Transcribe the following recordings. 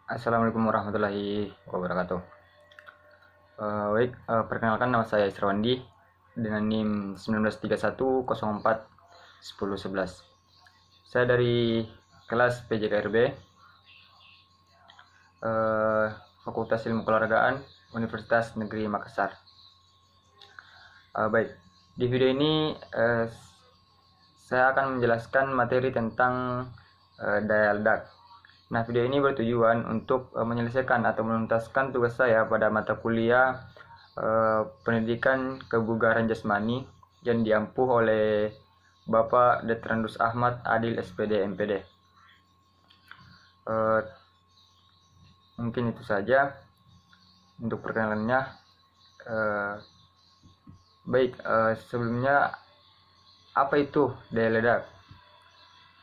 Assalamualaikum warahmatullahi wabarakatuh. Perkenalkan nama saya Israwandi dengan NIM 1931041011. Saya dari kelas PJKRB, Fakultas Ilmu Keolahragaan Universitas Negeri Makassar. Di video ini saya akan menjelaskan materi tentang daya ledak. Nah, video ini bertujuan untuk menyelesaikan atau menuntaskan tugas saya pada mata kuliah pendidikan kebugaran jasmani yang diampuh oleh Bapak Detrandus Ahmad Adil SPD MPD. Mungkin itu saja untuk perkenalannya. Sebelumnya, apa itu daya ledak?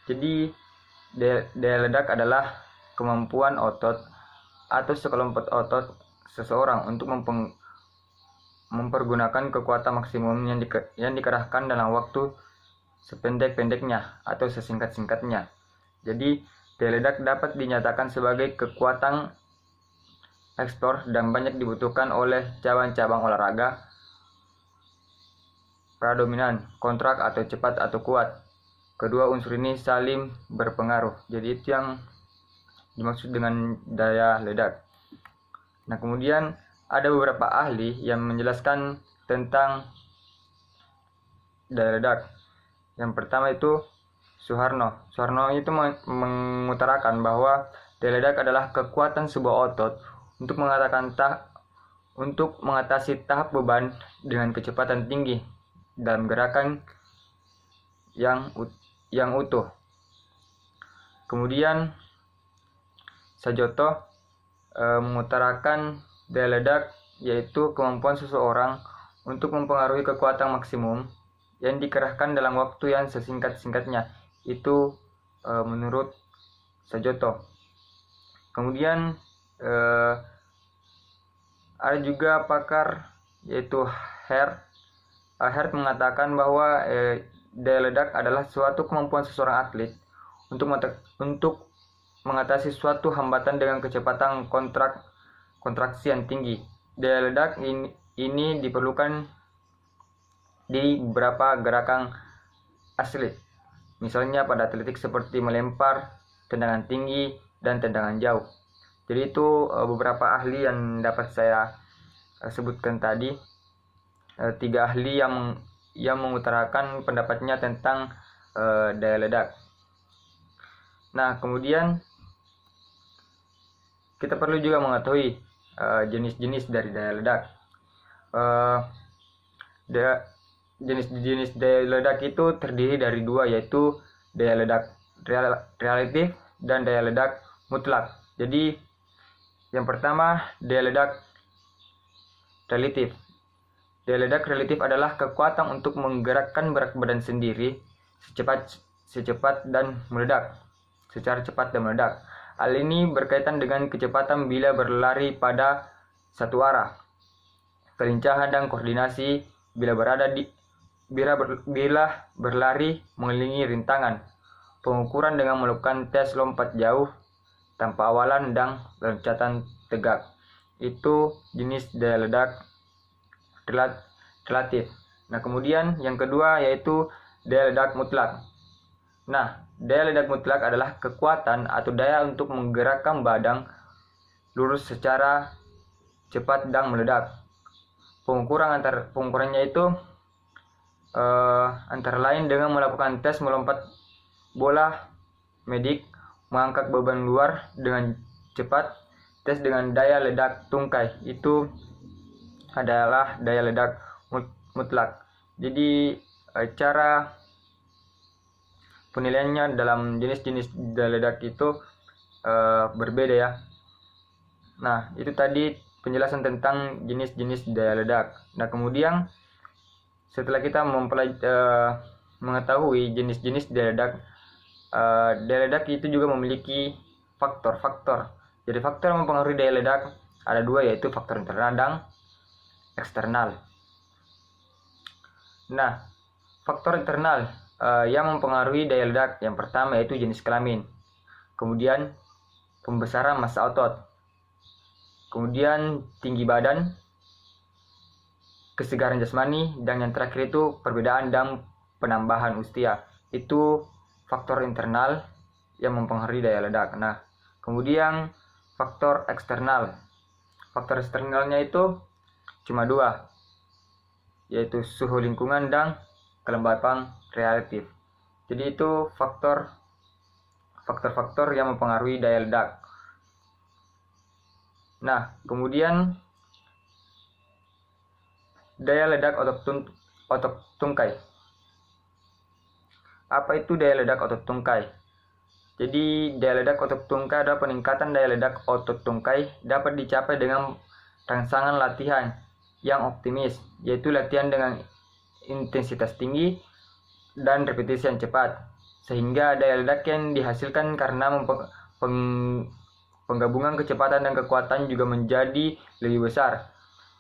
Jadi, daya ledak adalah kemampuan otot atau sekelompok otot seseorang untuk mempergunakan kekuatan maksimum yang dikerahkan dalam waktu sependek-pendeknya atau sesingkat-singkatnya. Jadi, daya ledak dapat dinyatakan sebagai kekuatan ekspor dan banyak dibutuhkan oleh cabang-cabang olahraga predominan, kontrak atau cepat atau kuat. Kedua unsur ini saling berpengaruh. Jadi itu yang dimaksud dengan daya ledak. Nah, kemudian ada beberapa ahli yang menjelaskan tentang daya ledak. Yang pertama itu Soeharno. Soeharno itu mengutarakan bahwa daya ledak adalah kekuatan sebuah otot untuk mengatasi tahap beban dengan kecepatan tinggi dalam gerakan yang utuh. Kemudian Sajoto mengutarakan daya ledak yaitu kemampuan seseorang untuk mempengaruhi kekuatan maksimum yang dikerahkan dalam waktu yang sesingkat-singkatnya. Itu menurut Sajoto. Kemudian ada juga pakar yaitu Hert mengatakan bahwa daya ledak adalah suatu kemampuan seseorang atlet untuk mengatasi suatu hambatan dengan kecepatan kontraksi yang tinggi. Daya ledak ini diperlukan di beberapa gerakan atlet, misalnya pada atletik seperti melempar, tendangan tinggi, dan tendangan jauh. Jadi itu beberapa ahli yang dapat saya sebutkan tadi. 3 ahli yang mengutarakan pendapatnya tentang daya ledak. Nah, kemudian kita perlu juga mengetahui jenis-jenis dari daya ledak. Jenis-jenis daya ledak itu terdiri dari 2, yaitu daya ledak relatif dan daya ledak mutlak. Jadi yang pertama, daya ledak relatif. Daya ledak relatif adalah kekuatan untuk menggerakkan berat badan sendiri secara cepat dan meledak. Hal ini berkaitan dengan kecepatan bila berlari pada satu arah, kelincahan dan koordinasi bila berlari mengelilingi rintangan, pengukuran dengan melakukan tes lompat jauh tanpa awalan dan loncatan tegak. Itu jenis daya ledak relatif. Nah, kemudian yang kedua yaitu daya ledak mutlak. Nah, daya ledak mutlak adalah kekuatan atau daya untuk menggerakkan badan lurus secara cepat dan meledak. Pengukurannya itu antara lain dengan melakukan tes melompat bola medik, mengangkat beban luar dengan cepat, tes dengan daya ledak tungkai. Itu adalah daya ledak mutlak. Jadi cara penilaiannya dalam jenis-jenis daya ledak itu berbeda ya. Nah, itu tadi penjelasan tentang jenis-jenis daya ledak. Nah, kemudian setelah kita mengetahui jenis-jenis daya ledak itu juga memiliki faktor-faktor. Jadi faktor yang mempengaruhi daya ledak ada 2, yaitu faktor internal dan eksternal. Nah, faktor internal yang mempengaruhi daya ledak yang pertama yaitu jenis kelamin, kemudian pembesaran massa otot. Kemudian tinggi badan, kesegaran jasmani, dan yang terakhir itu perbedaan dan penambahan usia. Itu faktor internal yang mempengaruhi daya ledak. Nah, kemudian faktor eksternal. Faktor eksternalnya itu cuma dua, yaitu suhu lingkungan dan kelembapan relatif. Jadi itu faktor-faktor yang mempengaruhi daya ledak. Nah, kemudian daya ledak otot tungkai. Apa itu daya ledak otot tungkai? Jadi daya ledak otot tungkai adalah peningkatan daya ledak otot tungkai dapat dicapai dengan rangsangan latihan yang optimis, yaitu latihan dengan intensitas tinggi dan repetisi yang cepat, sehingga daya ledak yang dihasilkan karena penggabungan kecepatan dan kekuatan juga menjadi lebih besar.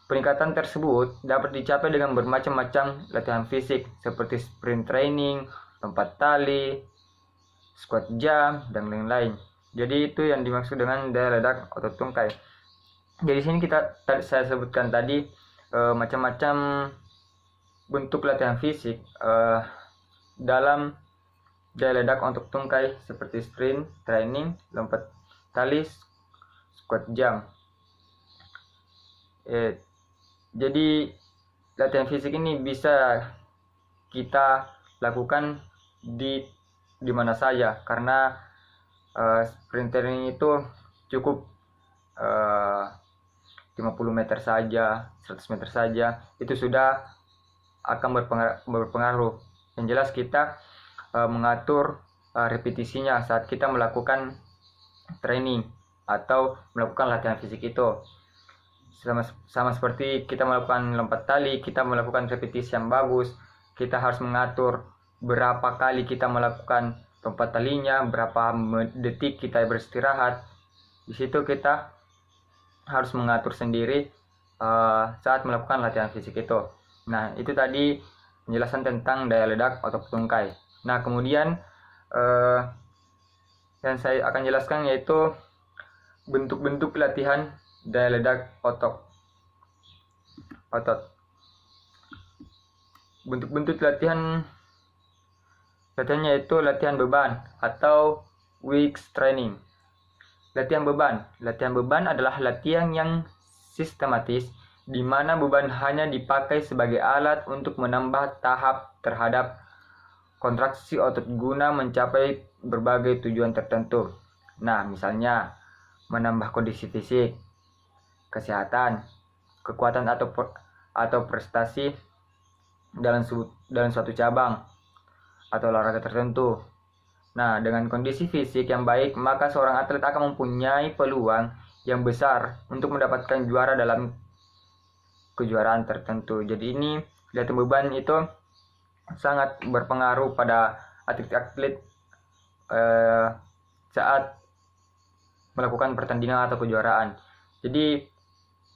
Peningkatan tersebut dapat dicapai dengan bermacam-macam latihan fisik seperti sprint training, lompat tali, squat jump, dan lain-lain. Jadi itu yang dimaksud dengan daya ledak otot tungkai. Jadi sini saya sebutkan tadi macam-macam bentuk latihan fisik dalam daya ledak otot tungkai seperti sprint training, lompat tali, squat jump. Jadi latihan fisik ini bisa kita lakukan di mana saja, karena sprint training itu cukup 50 meter saja, 100 meter saja, itu sudah akan berpengaruh. Yang jelas kita mengatur repetisinya saat kita melakukan training atau melakukan latihan fisik itu. Sama seperti kita melakukan lompat tali, kita melakukan repetisi yang bagus, kita harus mengatur berapa kali kita melakukan lompat talinya, berapa detik kita beristirahat. Di situ kita harus mengatur sendiri saat melakukan latihan fisik itu. Nah, itu tadi penjelasan tentang daya ledak otot tungkai. Nah, kemudian yang saya akan jelaskan yaitu bentuk-bentuk latihan daya ledak otot. Bentuk-bentuk latihannya yaitu latihan beban atau weight training. Latihan beban adalah latihan yang sistematis di mana beban hanya dipakai sebagai alat untuk menambah tahap terhadap kontraksi otot guna mencapai berbagai tujuan tertentu. Nah, misalnya menambah kondisi fisik, kesehatan, kekuatan atau prestasi dalam suatu cabang atau olahraga tertentu. Nah, dengan kondisi fisik yang baik, maka seorang atlet akan mempunyai peluang yang besar untuk mendapatkan juara dalam kejuaraan tertentu. Jadi ini latihan beban itu sangat berpengaruh pada atlet-atlet saat melakukan pertandingan atau kejuaraan. Jadi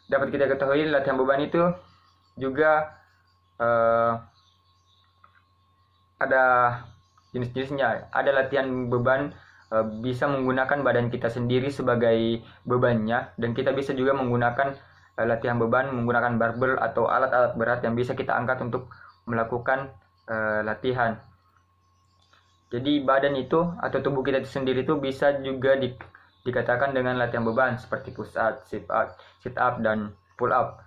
dapat kita ketahui latihan beban itu juga ada jenis-jenisnya. Ada latihan beban bisa menggunakan badan kita sendiri sebagai bebannya, dan kita bisa juga menggunakan latihan beban menggunakan barbel atau alat-alat berat yang bisa kita angkat untuk melakukan latihan. Jadi badan itu atau tubuh kita sendiri itu bisa juga dikatakan dengan latihan beban seperti push up, sit up, dan pull up.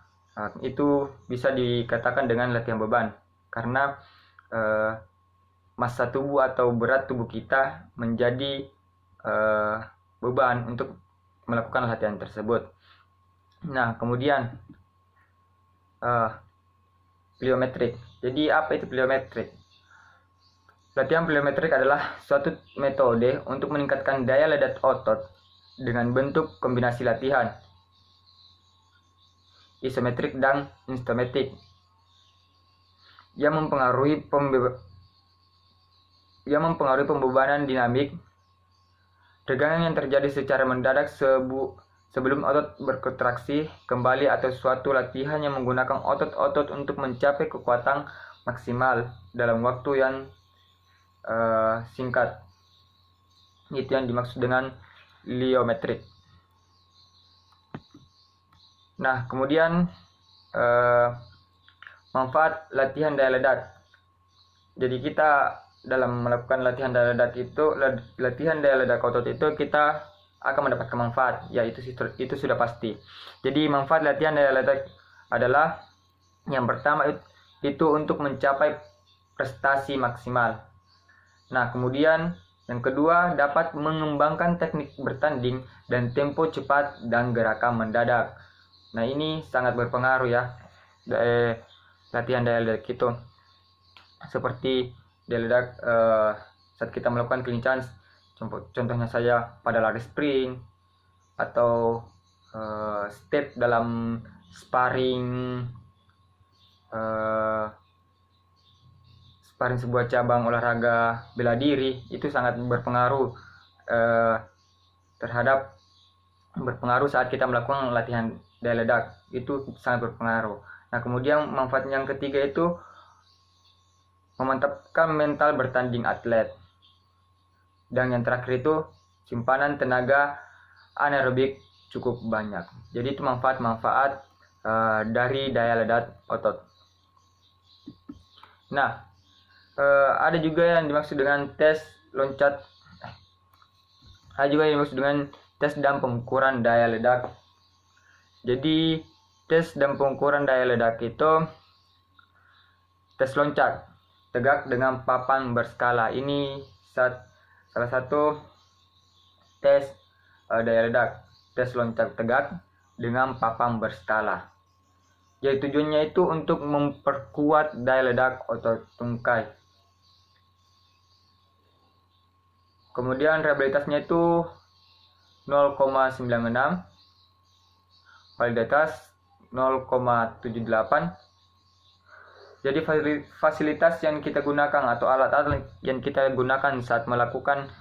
Itu bisa dikatakan dengan latihan beban karena massa tubuh atau berat tubuh kita menjadi beban untuk melakukan latihan tersebut. Nah, kemudian pliometrik. Jadi apa itu pliometrik? Latihan pliometrik adalah suatu metode untuk meningkatkan daya ledak otot dengan bentuk kombinasi latihan isometrik dan instometrik yang mempengaruhi pembebanan dinamik tegangan yang terjadi secara mendadak sebelum otot berkontraksi kembali, atau suatu latihan yang menggunakan otot-otot untuk mencapai kekuatan maksimal dalam waktu yang singkat. Itu yang dimaksud dengan pliometrik. Nah, kemudian manfaat latihan daya ledak. Jadi kita dalam melakukan latihan daya ledak otot itu kita akan mendapatkan manfaat, yaitu itu sudah pasti. Jadi manfaat latihan daya ledak adalah yang pertama itu untuk mencapai prestasi maksimal. Nah, kemudian yang kedua dapat mengembangkan teknik bertanding dan tempo cepat dan gerakan mendadak. Nah, ini sangat berpengaruh ya latihan daya ledak itu. Seperti daya ledak saat kita melakukan kelincahan, contohnya saya pada lari sprint atau step dalam sparring sebuah cabang olahraga bela diri, itu sangat berpengaruh saat kita melakukan latihan daya ledak, itu sangat berpengaruh. Nah, kemudian manfaat yang ketiga itu memantapkan mental bertanding atlet. Dan yang terakhir itu simpanan tenaga anaerobik cukup banyak. Jadi itu manfaat-manfaat dari daya ledak otot. Nah, ada juga yang dimaksud dengan tes loncat. Ada juga yang dimaksud dengan tes dan pengukuran daya ledak. Jadi tes dan pengukuran daya ledak itu tes loncat tegak dengan papan berskala. Ini salah satu tes daya ledak, tes loncat tegak dengan papan berskala. Jadi tujuannya itu untuk memperkuat daya ledak otot tungkai. Kemudian rehabilitasnya itu 0,96, validitas 0,78. Jadi fasilitas yang kita gunakan atau alat-alat yang kita gunakan saat melakukan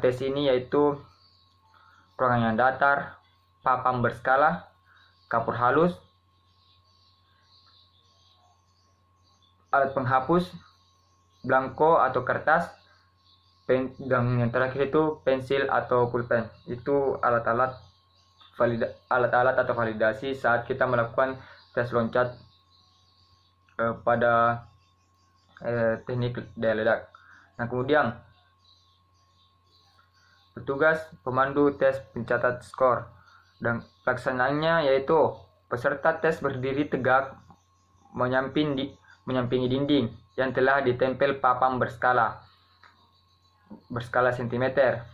tes ini yaitu ruangan yang datar, papan berskala, kapur halus, alat penghapus, blanko atau kertas, dan yang terakhir itu pensil atau pulpen. Itu alat-alat atau validasi saat kita melakukan tes loncat pada teknik daya ledak. Nah, kemudian petugas pemandu tes pencatat skor dan pelaksanaannya yaitu peserta tes berdiri tegak menyampingi dinding yang telah ditempel papan berskala cm.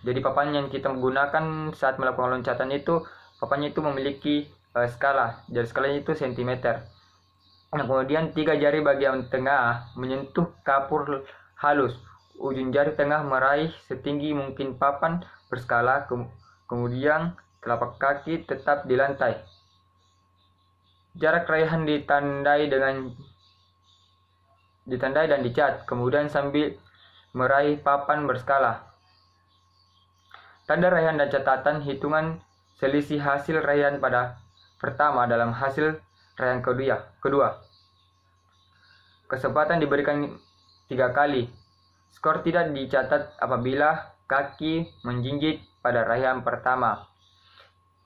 Jadi papan yang kita menggunakan saat melakukan loncatan itu, papannya itu memiliki skala. Jadi skalanya itu cm. Nah, kemudian 3 jari bagian tengah menyentuh kapur halus. Ujung jari tengah meraih setinggi mungkin papan berskala. Kemudian telapak kaki tetap di lantai. Jarak raihan ditandai dan dicat. Kemudian sambil meraih papan berskala. Tanda raihan dan catatan hitungan selisih hasil raihan pada pertama dalam hasil raihan kedua. Kesempatan diberikan 3 kali. Skor tidak dicatat apabila kaki menjinjit pada raihan pertama.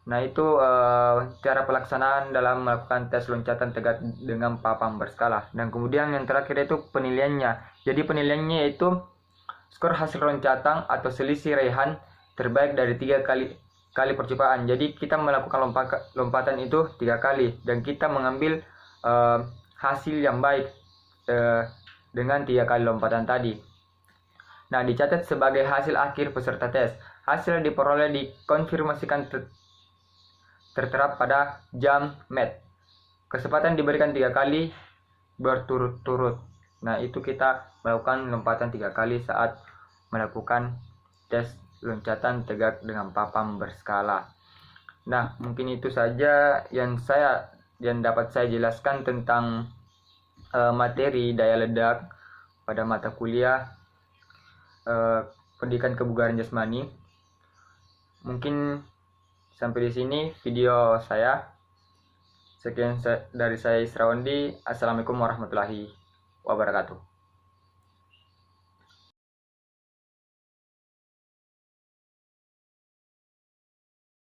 Nah, itu cara pelaksanaan dalam melakukan tes loncatan tegak dengan papan berskala. Dan kemudian yang terakhir itu penilaiannya. Jadi penilaiannya yaitu skor hasil loncatan atau selisih raihan terbaik dari 3 kali percobaan. Jadi kita melakukan lompatan itu 3 kali dan kita mengambil hasil yang baik dengan 3 kali lompatan tadi. Nah, dicatat sebagai hasil akhir peserta tes. Hasil diperoleh dikonfirmasikan tertera pada jam MET. Kesempatan diberikan 3 kali berturut-turut. Nah, itu kita melakukan lompatan 3 kali saat melakukan tes loncatan tegak dengan papan berskala. Nah, mungkin itu saja yang dapat saya jelaskan tentang materi daya ledak pada mata kuliah pendidikan kebugaran jasmani. Mungkin sampai di sini video saya. Sekian dari saya, Israwandi. Assalamualaikum warahmatullahi wabarakatuh.